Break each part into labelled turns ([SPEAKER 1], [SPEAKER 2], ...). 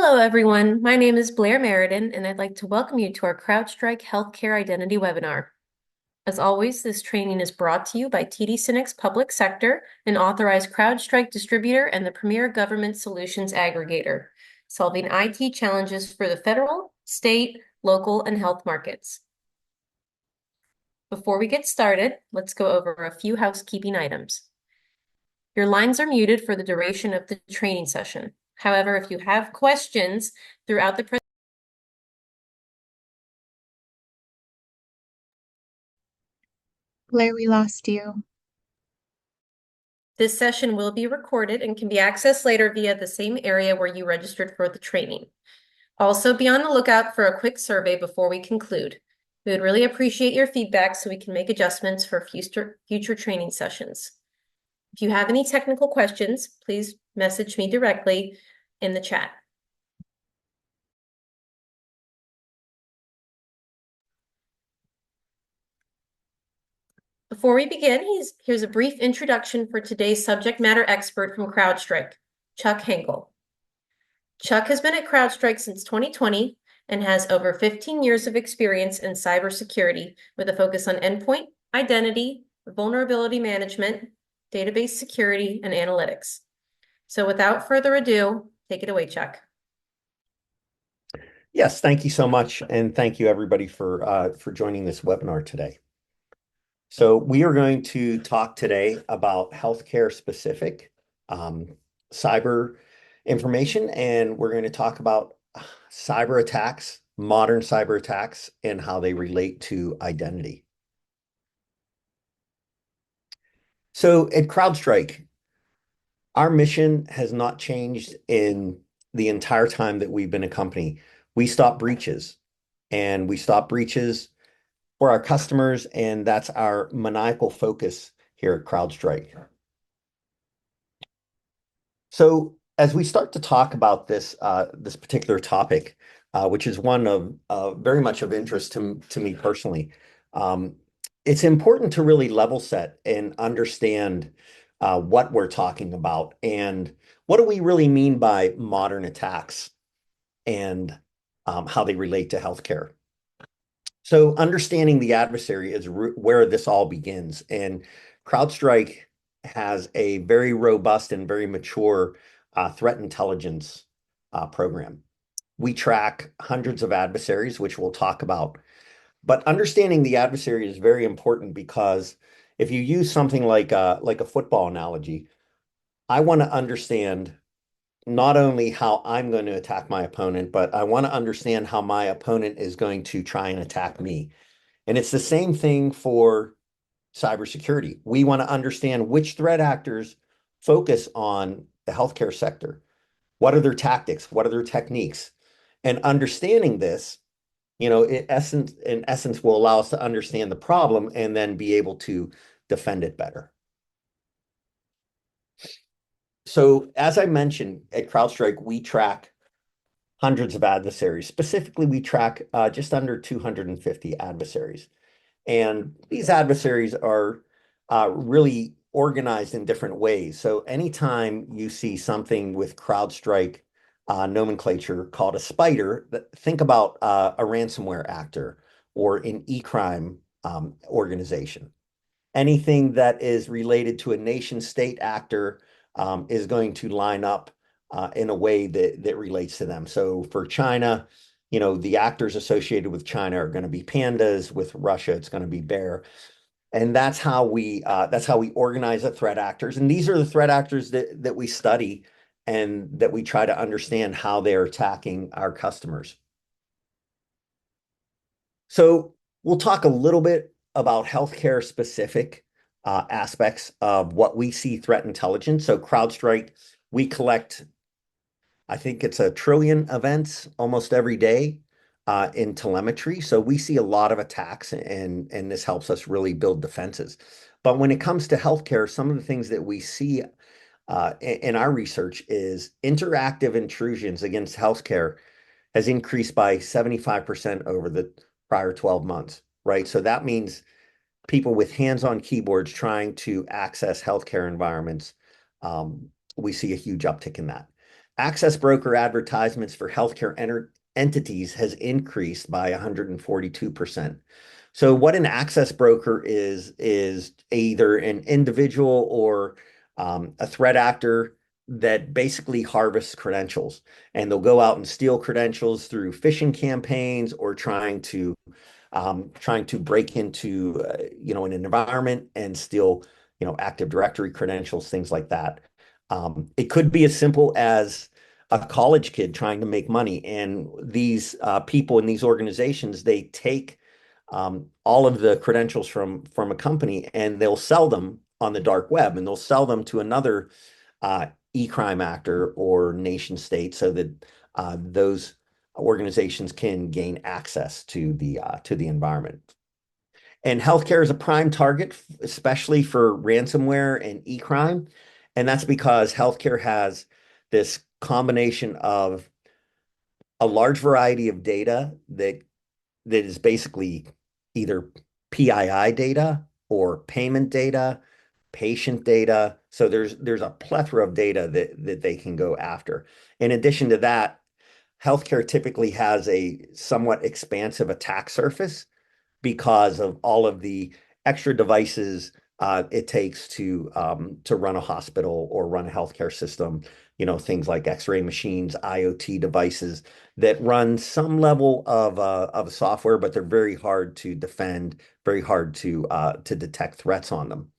[SPEAKER 1] Hello, everyone. My name is Blair Meriden, and I'd like to welcome you to our CrowdStrike Healthcare Identity webinar. As always, this training is brought to you by TD SYNNEX Public Sector, an authorized CrowdStrike distributor and the premier government solutions aggregator, solving IT challenges for the federal, state, local, and health markets. Before we get started, let's go over a few housekeeping items. Your lines are muted for the duration of the training session. However, if you have questions throughout the presentation,
[SPEAKER 2] Blair, we lost you.
[SPEAKER 1] this session will be recorded and can be accessed later via the same area where you registered for the training. Also, be on the lookout for a quick survey before we conclude. We would really appreciate your feedback so we can make adjustments for future training sessions. If you have any technical questions, please message me directly in the chat. Before we begin, here's a brief introduction for today's subject matter expert from CrowdStrike, Chuck Henkel. Chuck has been at CrowdStrike since 2020 and has over 15 years of experience in cybersecurity with a focus on endpoint, identity, vulnerability management, database security, and analytics. So without further ado, take it away, Chuck.
[SPEAKER 3] Yes, thank you so much, and thank you everybody for joining this webinar today. So we are going to talk today about healthcare specific cyber information, and we're going to talk about cyber attacks, modern cyber attacks, and how they relate to identity. So at CrowdStrike, our mission has not changed in the entire time that we've been a company. We stop breaches, and we stop breaches for our customers, and that's our maniacal focus here at CrowdStrike. So as we start to talk about this particular topic, which is one of very much of interest to me personally, it's important to really level set and understand what we're talking about and what do we really mean by modern attacks and how they relate to healthcare. So understanding the adversary is where this all begins. And CrowdStrike has a very robust and very mature threat intelligence program. We track hundreds of adversaries, which we'll talk about. But understanding the adversary is very important because if you use something like a football analogy, I want to understand not only how I'm going to attack my opponent, but I want to understand how my opponent is going to try and attack me. And it's the same thing for cybersecurity. We want to understand which threat actors focus on the healthcare sector. What are their tactics? What are their techniques? And understanding this, in essence will allow us to understand the problem and then be able to defend it better. So as I mentioned, at CrowdStrike, we track hundreds of adversaries. Specifically, we track just under 250 adversaries. And these adversaries are really organized in different ways. So anytime you see something with CrowdStrike nomenclature called a spider, think about a ransomware actor or an e-crime organization. Anything that is related to a nation state actor is going to line up in a way that relates to them. So for China, the actors associated with China are going to be pandas. With Russia, it's going to be bear. And that's how we organize the threat actors. And these are the threat actors that we study and that we try to understand how they're attacking our customers. So we'll talk a little bit about healthcare specific aspects of what we see threat intelligence. So CrowdStrike, we collect, I think it's 1 trillion events almost every day in telemetry. So we see a lot of attacks, and this helps us really build defenses. But when it comes to healthcare, some of the things that we see in our research is interactive intrusions against healthcare has increased by 75% over the prior 12 months, right? So that means people with hands-on keyboards trying to access healthcare environments, we see a huge uptick in that. access broker advertisements for healthcare entities has increased by 142%. So what an access broker is either an individual or a threat actor that basically harvests credentials, and they'll go out and steal credentials through phishing campaigns or trying to break into an environment and steal Active Directory credentials, things like that. It could be as simple as a college kid trying to make money, and these people in these organizations, they take all of the credentials from a company and they'll sell them on the dark web, and they'll sell them to another e-crime actor or nation state so that those organizations can gain access to the environment. And healthcare is a prime target, especially for ransomware and e-crime. And that's because healthcare has this combination of a large variety of data that is basically either PII data or payment data, patient data. So there's a plethora of data that they can go after. In addition to that, healthcare typically has a somewhat expansive attack surface because of all of the extra devices it takes to run a hospital or run a healthcare system. Things like X-ray machines, IoT devices that run some level of software, but they're very hard to defend, very hard to detect threats on them.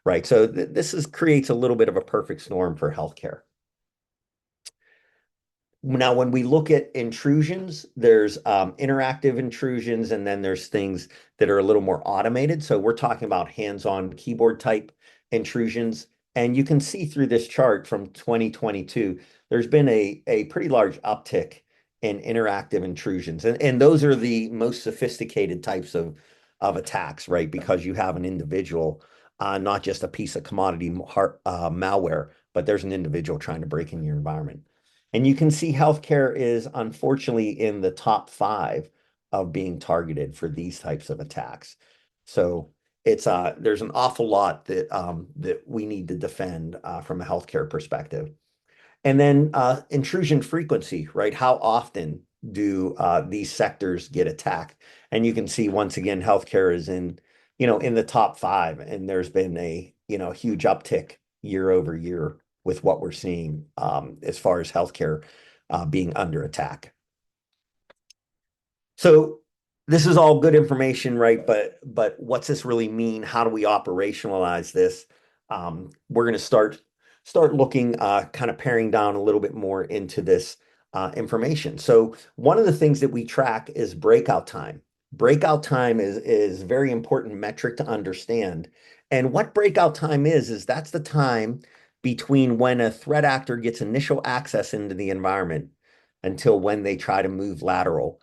[SPEAKER 3] Right. So this creates a little bit of a perfect storm for healthcare. Now, when we look at intrusions, there's interactive intrusions, and then there's things that are a little more automated. So we're talking about hands-on keyboard type intrusions. And you can see through this chart from 2022, there's been a pretty large uptick in interactive intrusions. And those are the most sophisticated types of attacks, right? Because you have an individual, not just a piece of commodity malware, but there's an individual trying to break in your environment. And you can see healthcare is unfortunately in the top 5 of being targeted for these types of attacks. So there's an awful lot that we need to defend from a healthcare perspective. And then intrusion frequency, right? How often do these sectors get attacked? And you can see once again, healthcare is in the top 5, and there's been a huge uptick year over year with what we're seeing as far as healthcare being under attack. So this is all good information, right? But what's this really mean? How do we operationalize this? We're going to start looking, kind of paring down a little bit more into this information. So one of the things that we track is breakout time. Breakout time is a very important metric to understand. And what breakout time is that's the time between when a threat actor gets initial access into the environment until when they try to move lateral.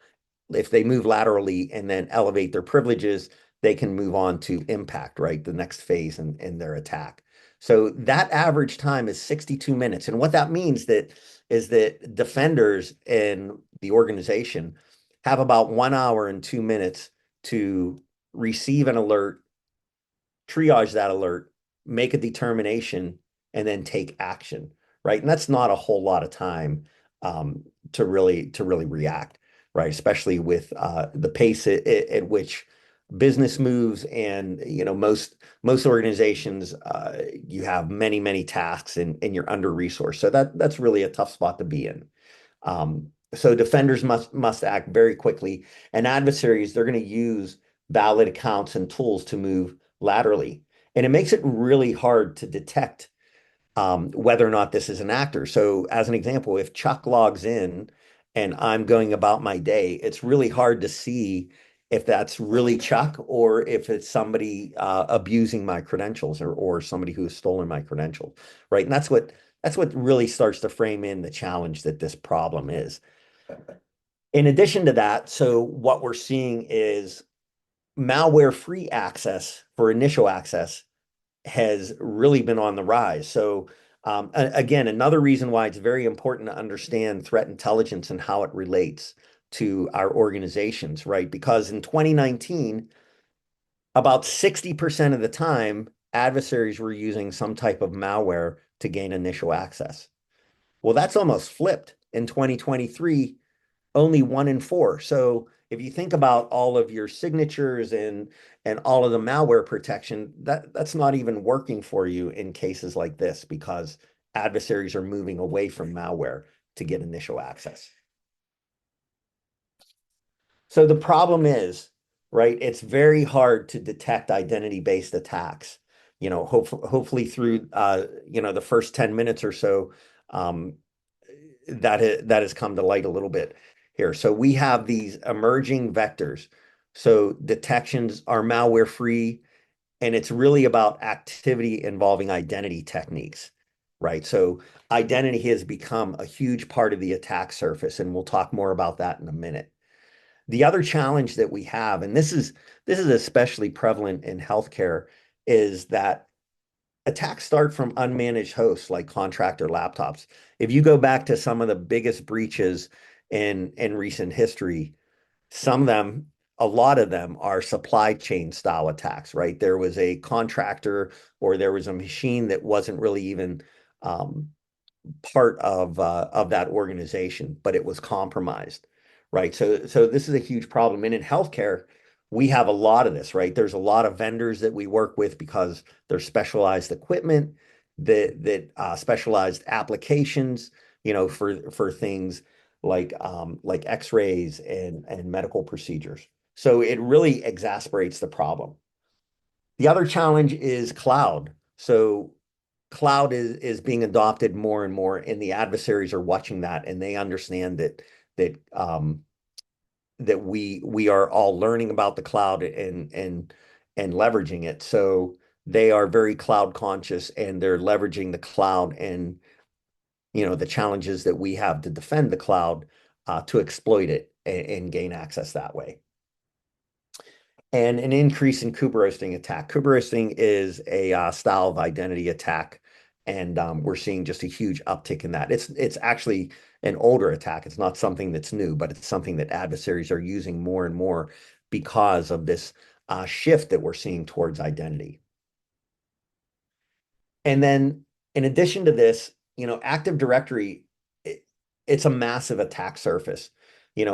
[SPEAKER 3] If they move laterally and then elevate their privileges, they can move on to impact, right? The next phase in their attack. So that average time is 62 minutes. And what that means is that defenders in the organization have about 1 hour and 2 minutes to receive an alert, triage that alert, make a determination, and then take action, right? And that's not a whole lot of time to really react, right? Especially with the pace at which business moves, and most organizations, you have many tasks, and you're under resourced. So that's really a tough spot to be in. So defenders must act very quickly, and adversaries, they're going to use valid accounts and tools to move laterally. And it makes it really hard to detect whether or not this is an actor. So as an example, if Chuck logs in and I'm going about my day, it's really hard to see if that's really Chuck or if it's somebody abusing my credentials, or somebody who has stolen my credentials, right? And that's what really starts to frame in the challenge that this problem is. In addition to that, so what we're seeing is malware-free access for initial access has really been on the rise. So again, another reason why it's very important to understand threat intelligence and how it relates to our organizations, right? Because in 2019, about 60% of the time, adversaries were using some type of malware to gain initial access. Well, that's almost flipped. In 2023, only 1 in 4. So if you think about all of your signatures and all of the malware protection, that's not even working for you in cases like this because adversaries are moving away from malware to get initial access. So the problem is, right, it's very hard to detect identity-based attacks. Hopefully through the first 10 minutes or so, um, that has come to light a little bit here. So we have these emerging vectors. So detections are malware free, and it's really about activity involving identity techniques, right? So identity has become a huge part of the attack surface, and we'll talk more about that in a minute. The other challenge that we have, and this is especially prevalent in healthcare, is that attacks start from unmanaged hosts like contractor laptops. If you go back to some of the biggest breaches in recent history, some of them, a lot of them are supply chain style attacks, right? There was a contractor or there was a machine that wasn't really even um, part of that organization, but it was compromised, right? So this is a huge problem. And in healthcare, we have a lot of this, right? There's a lot of vendors that we work with because they're specialized equipment that specialized applications, for things like X-rays and medical procedures. So it really exasperates the problem. The other challenge is cloud. So cloud is being adopted more and more, and the adversaries are watching that, and they understand that we are all learning about the cloud and leveraging it. So they are very cloud conscious, and they're leveraging the cloud and the challenges that we have to defend the cloud to exploit it and gain access that way. And an increase in Kuber roasting attack. Kuber roasting is a style of identity attack, and we're seeing just a huge uptick in that. It's actually an older attack. It's not something that's new, but it's something that adversaries are using more and more because of this shift that we're seeing towards identity. And then in addition to this, Active Directory, it's a massive attack surface.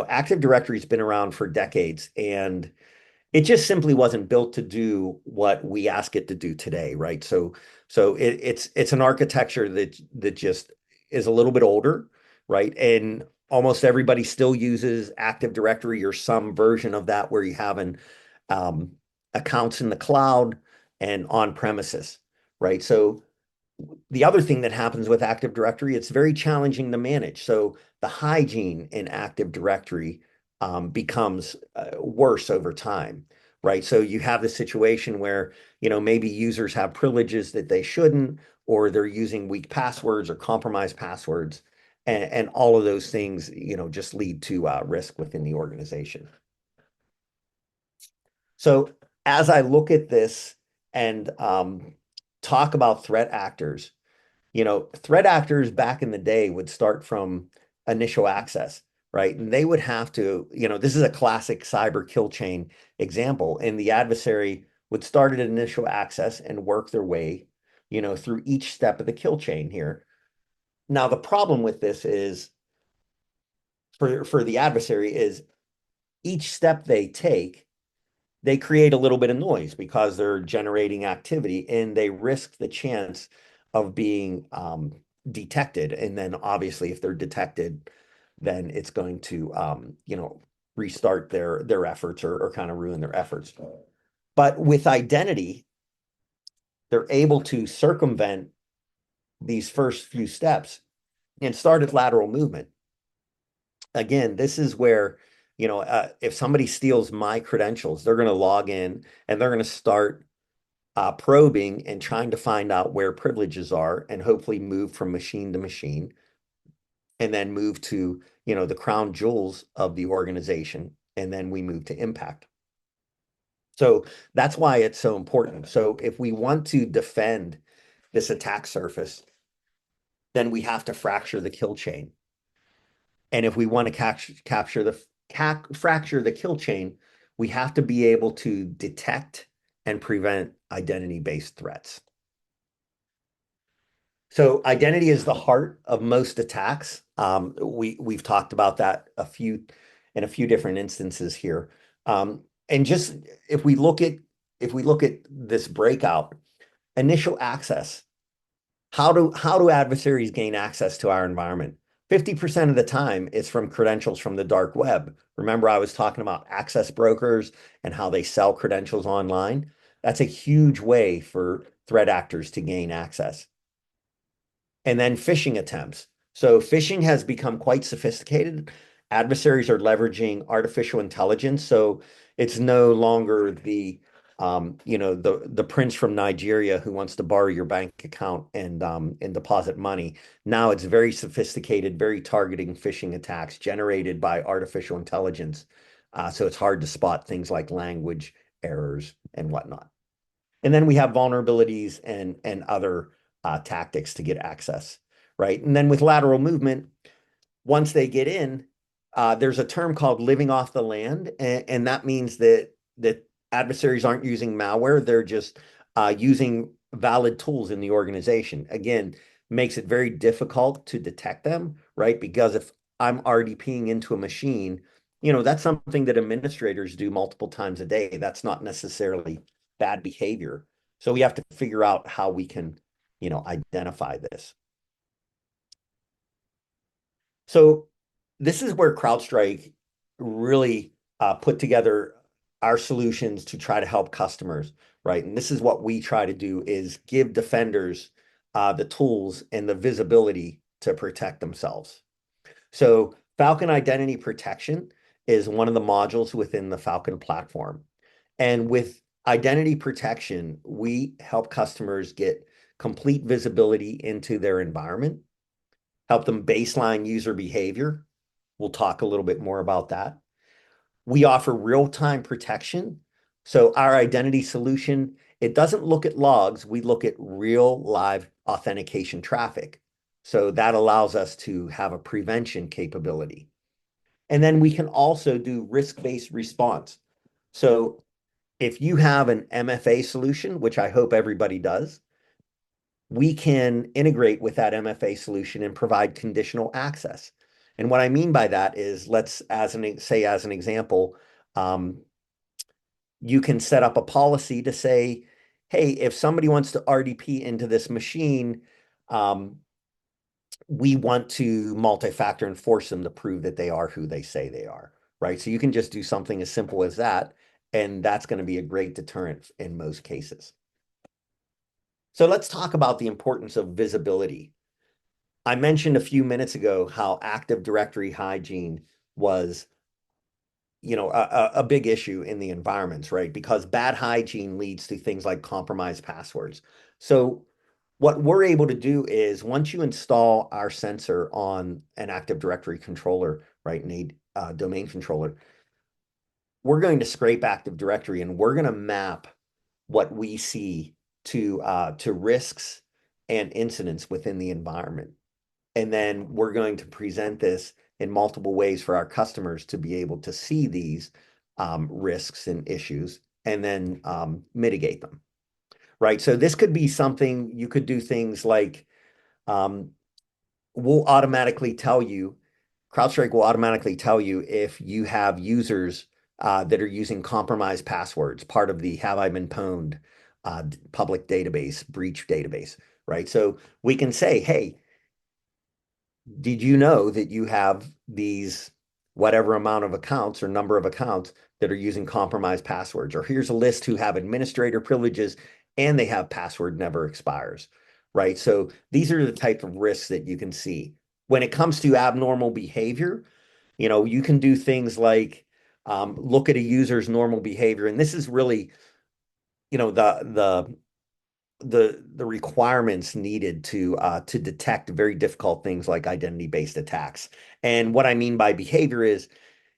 [SPEAKER 3] Active Directory's been around for decades, and it just simply wasn't built to do what we ask it to do today, right? So it's an architecture that just is a little bit older, right? And almost everybody still uses Active Directory or some version of that where you have um, accounts in the cloud and on premises, right? So the other thing that happens with Active Directory, it's very challenging to manage. So the hygiene in Active Directory becomes worse over time, right? So you have the situation where, maybe users have privileges that they shouldn't, or they're using weak passwords or compromised passwords. And all of those things, just lead to risk within the organization. So as I look at this and talk about threat actors, threat actors back in the day would start from initial access, right? And they would have to, this is a classic cyber kill chain example. And the adversary would start at initial access and work their way, through each step of the kill chain here. Now, the problem with this is for the adversary is each step they take, they create a little bit of noise because they're generating activity and they risk the chance of being detected. And then obviously if they're detected, then it's going to restart their efforts or kind of ruin their efforts. But with identity, they're able to circumvent these first few steps and start at lateral movement. Again, this is where, if somebody steals my credentials, they're going to log in and they're going to start probing and trying to find out where privileges are and hopefully move from machine to machine and then move to, the crown jewels of the organization. And then we move to impact. So that's why it's so important. So if we want to defend this attack surface, then we have to fracture the kill chain. And if we want to fracture the kill chain, we have to be able to detect and prevent identity-based threats. So identity is the heart of most attacks. We've talked about that in a few different instances here. And just if we look at this breakout, initial access, how do adversaries gain access to our environment? 50% of the time, it's from credentials from the dark web. Remember, I was talking about access brokers and how they sell credentials online. That's a huge way for threat actors to gain access. And then phishing attempts. So phishing has become quite sophisticated. Adversaries are leveraging artificial intelligence. So it's no longer the prince from Nigeria who wants to borrow your bank account and deposit money. Now it's very sophisticated, very targeting phishing attacks generated by artificial intelligence. So it's hard to spot things like language errors and whatnot. And then we have vulnerabilities and other tactics to get access, right? And then with lateral movement, once they get in, there's a term called living off the land, and that means that adversaries aren't using malware; they're just using valid tools in the organization. Again, makes it very difficult to detect them, right? Because if I'm RDPing into a machine, that's something that administrators do multiple times a day. That's not necessarily bad behavior. So we have to figure out how we can, identify this. So this is where CrowdStrike really put together our solutions to try to help customers, right? And this is what we try to do is give defenders the tools and the visibility to protect themselves. So Falcon Identity Protection is one of the modules within the Falcon platform. And with identity protection, we help customers get complete visibility into their environment, help them baseline user behavior. We'll talk a little bit more about that. We offer real-time protection. So our identity solution, it doesn't look at logs. We look at real live authentication traffic. So that allows us to have a prevention capability. And then we can also do risk-based response. So if you have an MFA solution, which I hope everybody does, we can integrate with that MFA solution and provide conditional access. And what I mean by that is, let's as an example, you can set up a policy to say, hey, if somebody wants to RDP into this machine, we want to multi-factor and force them to prove that they are who they say they are, right? So you can just do something as simple as that, and that's going to be a great deterrent in most cases. So let's talk about the importance of visibility. I mentioned a few minutes ago how Active Directory hygiene was, a big issue in the environments, right? Because bad hygiene leads to things like compromised passwords. So what we're able to do is once you install our sensor on an Active Directory controller, right, domain controller, we're going to scrape Active Directory and we're going to map what we see to risks and incidents within the environment. And then we're going to present this in multiple ways for our customers to be able to see these risks and issues and then mitigate them, right? So this could be something you could do things like we'll automatically tell you, CrowdStrike will automatically tell you if you have users that are using compromised passwords, part of the Have I Been Pwned public database, breach database, right? So we can say, hey, did you know that you have these whatever amount of accounts or number of accounts that are using compromised passwords? Or here's a list who have administrator privileges and they have password never expires, right? So these are the type of risks that you can see. When it comes to abnormal behavior, you can do things like look at a user's normal behavior. And this is really, the requirements needed to detect very difficult things like identity-based attacks. And what I mean by behavior is,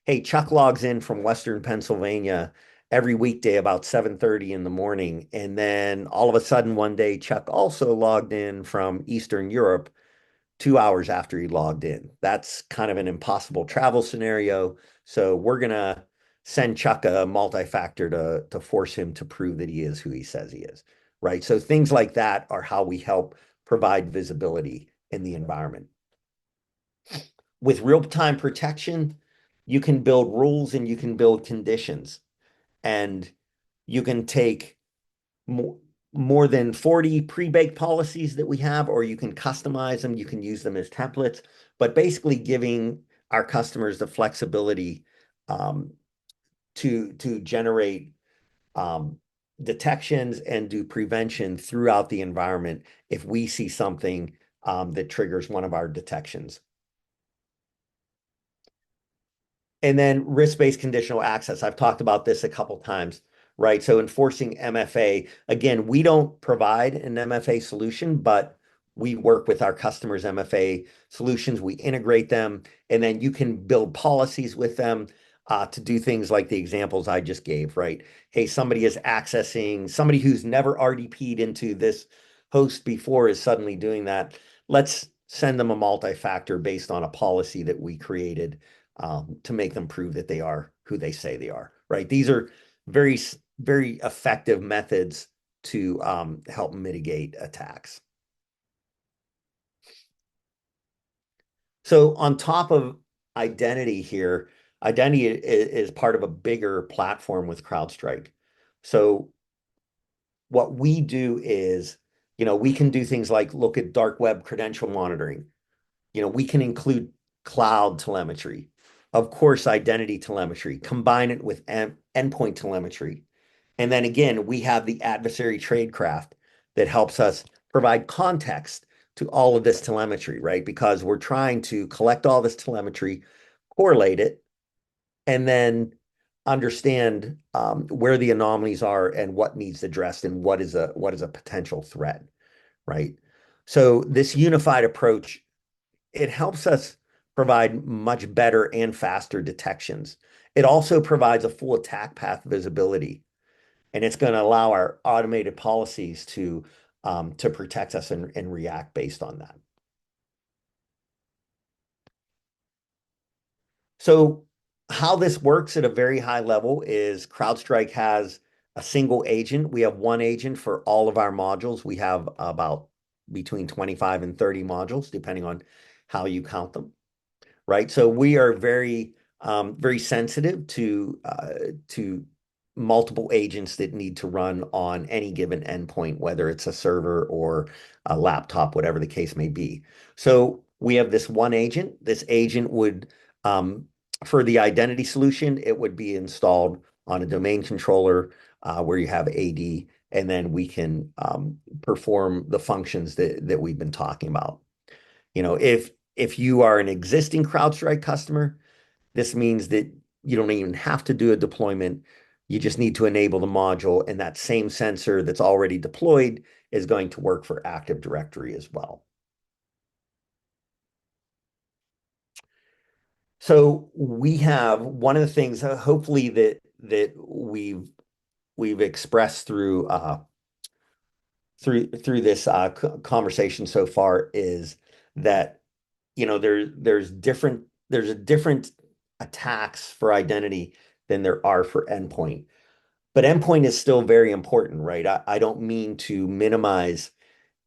[SPEAKER 3] hey, Chuck logs in from Western Pennsylvania every weekday about 7:30 in the morning, and then all of a sudden one day Chuck also logged in from Eastern Europe 2 hours after he logged in. That's kind of an impossible travel scenario. So we're gonna send Chuck a multi-factor to force him to prove that he is who he says he is, right? So things like that are how we help provide visibility in the environment. With real-time protection, you can build rules and you can build conditions, and you can take more than 40 pre-baked policies that we have, or you can customize them. You can use them as templates, but basically giving our customers the flexibility to generate detections and do prevention throughout the environment if we see something that triggers one of our detections. And then risk-based conditional access. I've talked about this a couple times, right? So enforcing MFA, again, we don't provide an MFA solution, but we work with our customers' MFA solutions. We integrate them, and then you can build policies with them to do things like the examples I just gave, right? Hey, somebody is accessing, somebody who's never RDP'd into this host before is suddenly doing that. Let's send them a multi-factor based on a policy that we created to make them prove that they are who they say they are, right? These are very, very effective methods to help mitigate attacks. So on top of identity here, identity is part of a bigger platform with CrowdStrike. So what we do is, we can do things like look at dark web credential monitoring. We can include cloud telemetry, of course, identity telemetry, combine it with endpoint telemetry. And then again, we have the adversary tradecraft that helps us provide context to all of this telemetry, right? Because we're trying to collect all this telemetry, correlate it, and then understand where the anomalies are and what needs addressed and what is a potential threat, right? So this unified approach, it helps us provide much better and faster detections. It also provides a full attack path visibility, and it's going to allow our automated policies to protect us and react based on that. So how this works at a very high level is CrowdStrike has a single agent. We have one agent for all of our modules. We have about between 25 and 30 modules, depending on how you count them, right? So we are very, very sensitive to multiple agents that need to run on any given endpoint, whether it's a server or a laptop, whatever the case may be. So we have this one agent. This agent would, for the identity solution, it would be installed on a domain controller where you have AD, and then we can perform the functions that we've been talking about. If you are an existing CrowdStrike customer, this means that you don't even have to do a deployment. You just need to enable the module, and that same sensor that's already deployed is going to work for Active Directory as well. So we have one of the things, hopefully that we've expressed through this conversation so far is that there's different attacks for identity than there are for endpoint. But endpoint is still very important, right? I don't mean to minimize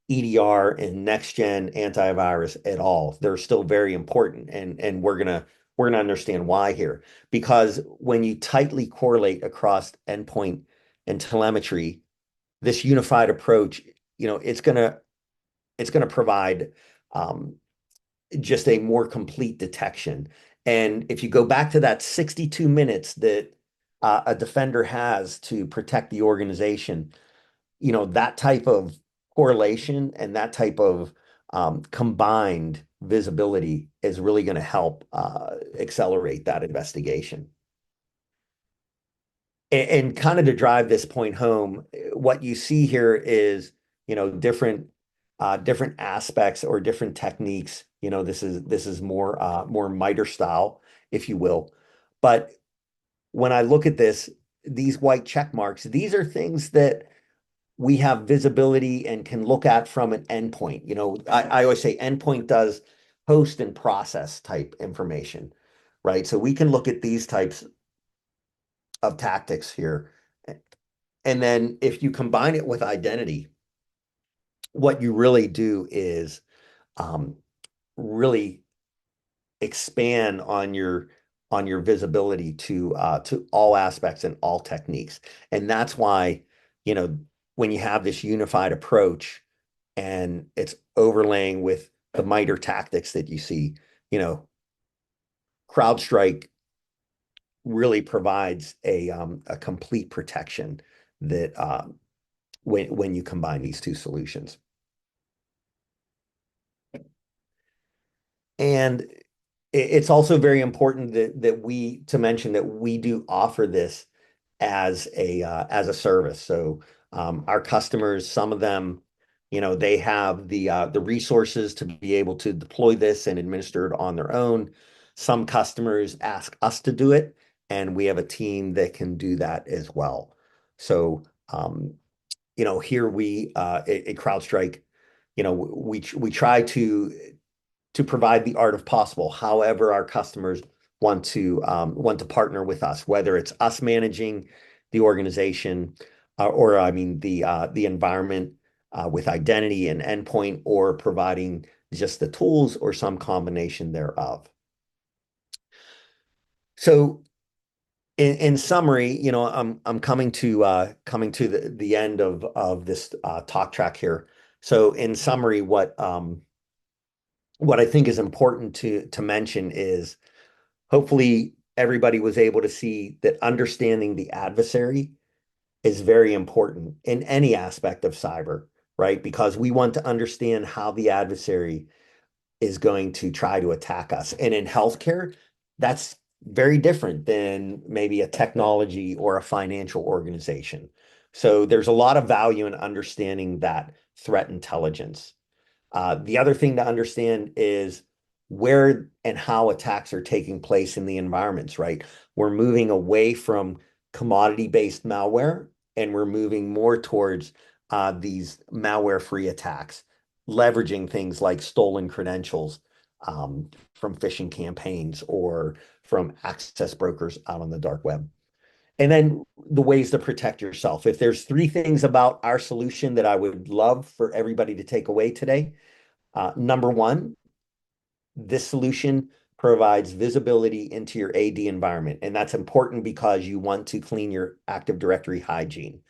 [SPEAKER 3] EDR and next-gen antivirus at all. They're still very important, and we're gonna understand why here. Because when you tightly correlate across endpoint and telemetry, this unified approach, it's gonna provide just a more complete detection. And if you go back to that 62 minutes that a defender has to protect the organization, that type of correlation and that type of combined visibility is really going to help accelerate that investigation. And kind of to drive this point home, what you see here is, different aspects or different techniques. This is more MITRE style, if you will. But when I look at this, these white check marks, these are things that we have visibility and can look at from an endpoint. I always say endpoint does host and process type information, right? So we can look at these types of tactics here. And then if you combine it with identity, what you really do is um, really expand on your visibility to all aspects and all techniques. And that's why, you know, when you have this unified approach and it's overlaying with the MITRE tactics that you see, you know, CrowdStrike really provides a complete protection that when you combine these two solutions. And it's also very important that we to mention that we do offer this as a service. So our customers, some of them, you know, they have the resources to be able to deploy this and administer it on their own. Some customers ask us to do it, and we have a team that can do that as well. So you know, here we at CrowdStrike, you know, we try to provide the art of possible. However, our customers want to partner with us, whether it's us managing the organization, or I mean the environment with identity and endpoint, or providing just the tools or some combination thereof. So, in summary, you know, I'm coming to the end of this talk track here. So, in summary, what I think is important to mention is hopefully everybody was able to see that understanding the adversary is very important in any aspect of cyber, right? Because we want to understand how the adversary is going to try to attack us. And in healthcare, that's very different than maybe a technology or a financial organization. So there's a lot of value in understanding that threat intelligence. The other thing to understand is where and how attacks are taking place in the environments, right? We're moving away from commodity-based malware and we're moving more towards these malware-free attacks, leveraging things like stolen credentials from phishing campaigns or from access brokers out on the dark web. And then the ways to protect yourself. If there's three things about our solution that I would love for everybody to take away today, number one, this solution provides visibility into your AD environment, and that's important because you want to clean your Active Directory hygiene.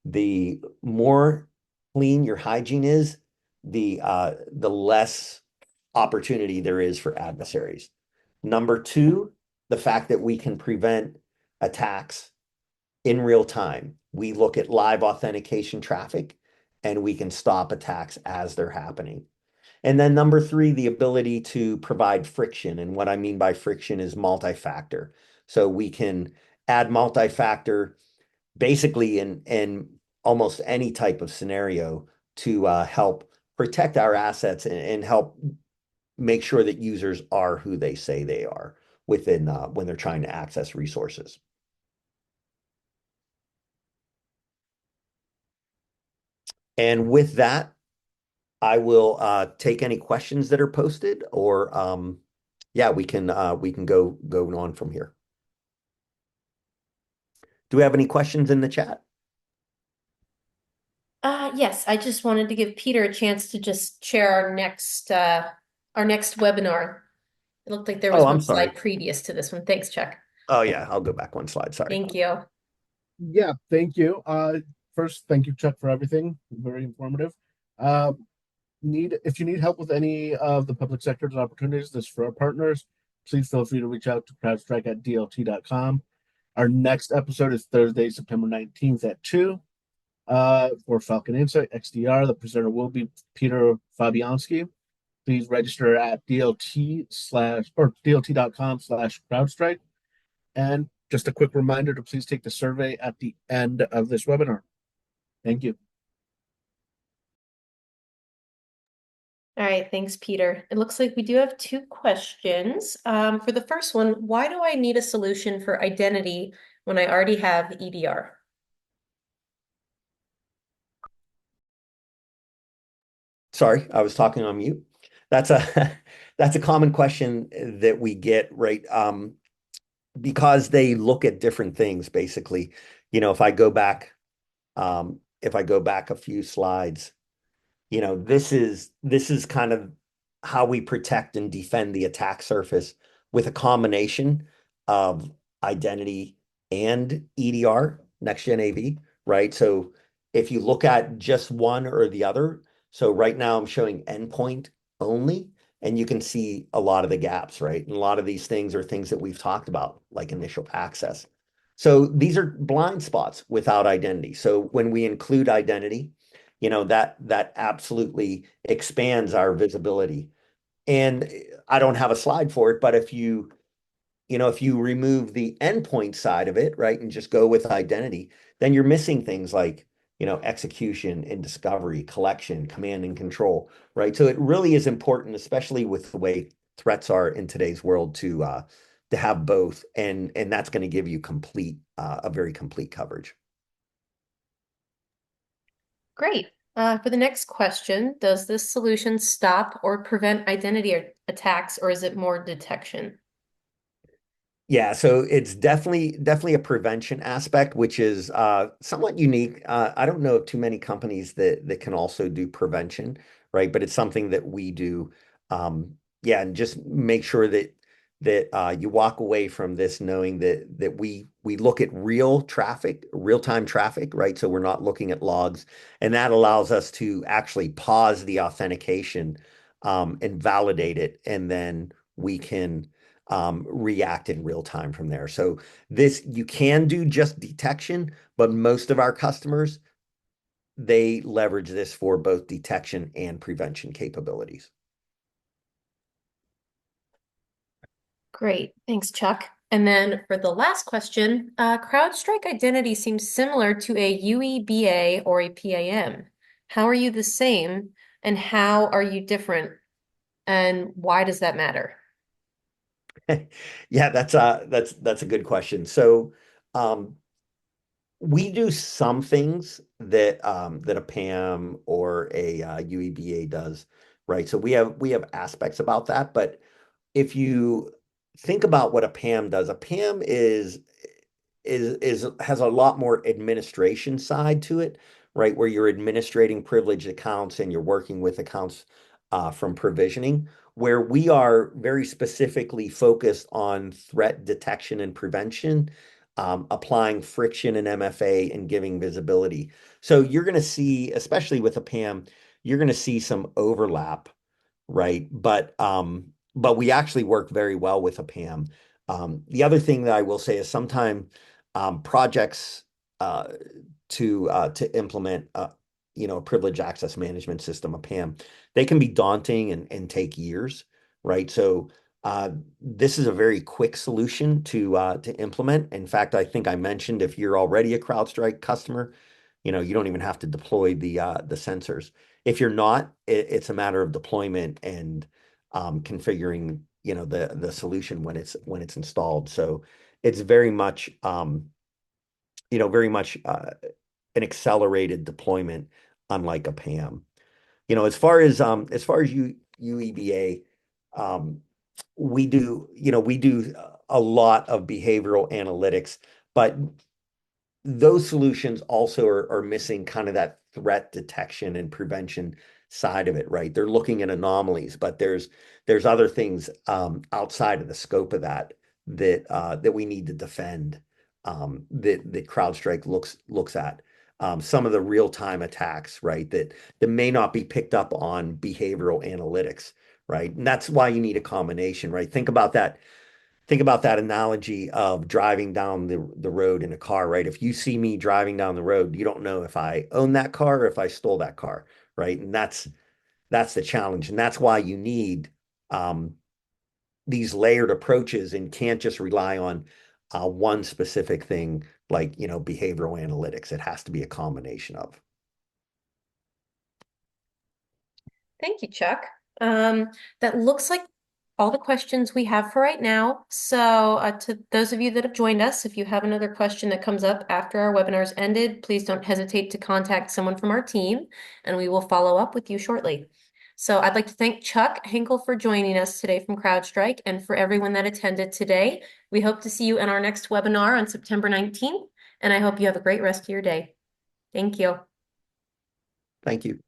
[SPEAKER 3] The more clean your hygiene is, the less opportunity there is for adversaries. Number two, the fact that we can prevent attacks in real time. We look at live authentication traffic, and we can stop attacks as they're happening. And then number three, the ability to provide friction. And what I mean by friction is multi-factor. So we can add multi-factor basically in almost any type of scenario to help protect our assets and help make sure that users are who they say they are within when they're trying to access resources. And with that, I will take any questions that are posted, or yeah, we can go on from here. Do we have any questions in the chat?
[SPEAKER 1] Yes, I just wanted to give Peter a chance to just share our next webinar. It looked like there was
[SPEAKER 3] Oh, I'm
[SPEAKER 1] one
[SPEAKER 3] sorry.
[SPEAKER 1] slide previous to this one. Thanks, Chuck.
[SPEAKER 3] Oh yeah, I'll go back one slide. Sorry.
[SPEAKER 1] Thank you.
[SPEAKER 4] Yeah, thank you. First, thank you, Chuck, for everything. Very informative. If you need help with any of the public sector's opportunities, this for our partners, please feel free to reach out to CrowdStrike at DLT.com. Our next episode is Thursday, September 19th at 2 for Falcon Insight XDR. The presenter will be Peter Fabianski. Please register at DLT.com/CrowdStrike. And just a quick reminder to please take the survey at the end of this webinar. Thank you.
[SPEAKER 1] All right, thanks, Peter. It looks like we do have two questions. For the first one, why do I need a solution for identity when I already have EDR?
[SPEAKER 3] Sorry, I was talking on mute. That's a that's a common question that we get, right? Because they look at different things, basically. You know, if I go back a few slides, this is kind of how we protect and defend the attack surface with a combination of identity and EDR, next gen AV, right? So if you look at just one or the other, so right now I'm showing endpoint only, and you can see a lot of the gaps, right? And a lot of these things are things that we've talked about, like initial access. So these are blind spots without identity. So when we include identity, that absolutely expands our visibility. And I don't have a slide for it, but if you remove the endpoint side of it, right, and just go with identity, then you're missing things like, execution and discovery, collection, command and control, right? So it really is important, especially with the way threats are in today's world, to have both, and that's going to give you a very complete coverage.
[SPEAKER 1] Great. For the next question, does this solution stop or prevent identity attacks, or is it more detection?
[SPEAKER 3] Yeah, so it's definitely a prevention aspect, which is somewhat unique. I don't know of too many companies that can also do prevention, right? But it's something that we do. Yeah, and just make sure that you walk away from this knowing that we look at real-time traffic, right? So we're not looking at logs, and that allows us to actually pause the authentication and validate it, and then we can react in real time from there. So you can do just detection, but most of our customers, they leverage this for both detection and prevention capabilities.
[SPEAKER 1] Great. Thanks, Chuck. And then for the last question, CrowdStrike Identity seems similar to a UEBA or a PAM. How are you the same, and how are you different, and why does that matter?
[SPEAKER 3] Yeah, that's a good question. So we do some things that a PAM or a UEBA does, right? So we have aspects about that, but if you think about what a PAM does, a PAM has a lot more administration side to it, right? Where you're administrating privileged accounts and you're working with accounts from provisioning, where we are very specifically focused on threat detection and prevention, applying friction and MFA and giving visibility. So you're going to see, especially with a PAM, you're going to see some overlap, right? But we actually work very well with a PAM. The other thing that I will say is sometimes projects to implement a privileged access management system, a PAM, they can be daunting and take years, right? So this is a very quick solution to implement. In fact, I think I mentioned if you're already a CrowdStrike customer, you don't even have to deploy the sensors. If you're not, it's a matter of deployment and configuring the solution when it's installed. So it's very much an accelerated deployment, unlike a PAM. As far as UEBA, um, we do a lot of behavioral analytics, but those solutions also are missing kind of that threat detection and prevention side of it, right? They're looking at anomalies, but there's other things outside of the scope of that we need to defend, that CrowdStrike looks at. Some of the real-time attacks, right? That may not be picked up on behavioral analytics, right? And that's why you need a combination, right? Think about that analogy of driving down the road in a car, right? If you see me driving down the road, you don't know if I own that car or if I stole that car, right? And that's the challenge. And that's why you need um, these layered approaches and can't just rely on one specific thing like, behavioral analytics. It has to be a combination of.
[SPEAKER 1] Thank you, Chuck. That looks like all the questions we have for right now. So to those of you that have joined us, if you have another question that comes up after our webinar's ended, please don't hesitate to contact someone from our team, and we will follow up with you shortly. So I'd like to thank Chuck Hinkle for joining us today from CrowdStrike, and for everyone that attended today. We hope to see you in our next webinar on September 19th, and I hope you have a great rest of your day. Thank you.
[SPEAKER 3] Thank you.